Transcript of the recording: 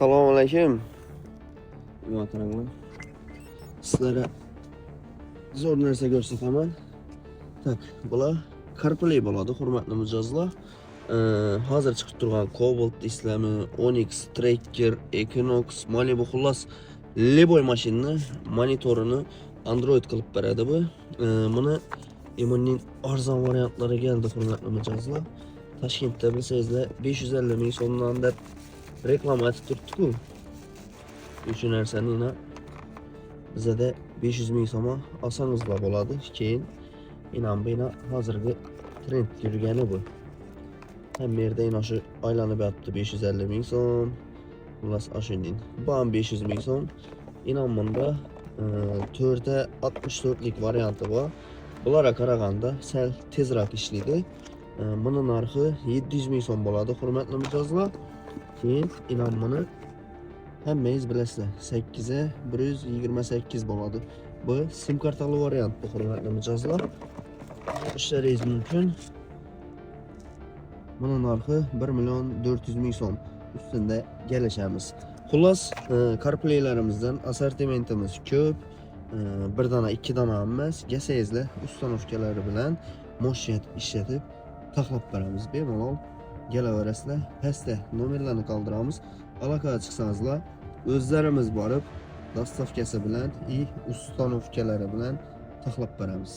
Assalomu alaykum. Muhtaramlar. Sizlarga zo'r narsa ko'rsataman. Tak, bular CarPlay bo'ladi, hurmatli mijozlar. Hozir chiqib turgan Cobalt islami, Onyx, Tracker, Equinox, Malibu xullas Leboy mashinani monitorini Android qilib beradi bu. Buni Imonning arzon variantlari keldi, hurmatli mijozlar. Toshkentda bilsangizlar 550 ming so'mdan deb reklama aytib turibdi-ku. Shu narsani yana bizada 500 ming so'm olsangizlar bo'ladi. Keyin yana hozirgi trend yurgani bu. Hamma yerda yana shu aylanib yotibdi 550 ming so'm. Xullas ashunday. Bu ham 500 ming so'm. Bunda 4'e 64lik varianti bor. Bularga qaraganda sal tezroq ishlaydi. Buni narxi 700 ming so'm bo'ladi, hurmatli mijozlar. Keyin buni hammangiz bilasizlar, 8'e 128 bo'ladi. Bu sim kartalı variant, bu hurmatli mijozlar. Ishlaringiz mumkin. Buni narxi 1 million 400 ming so'm ustida kelishamiz. Xullas, CarPlay'larimizdan assortimentimiz ko'p. Bir dana, ikki dana emas, gasangizlar ustanovkalari bilan mo'shat ishlatib taxlab beramiz. Bemalol kelaverasizlar. Pastda nomerlarni qoldiramiz. Aloqaga chiqsangizlar, o'zlarimiz borib, dostavkasi bilan, ustanovkalari bilan taxlab beramiz.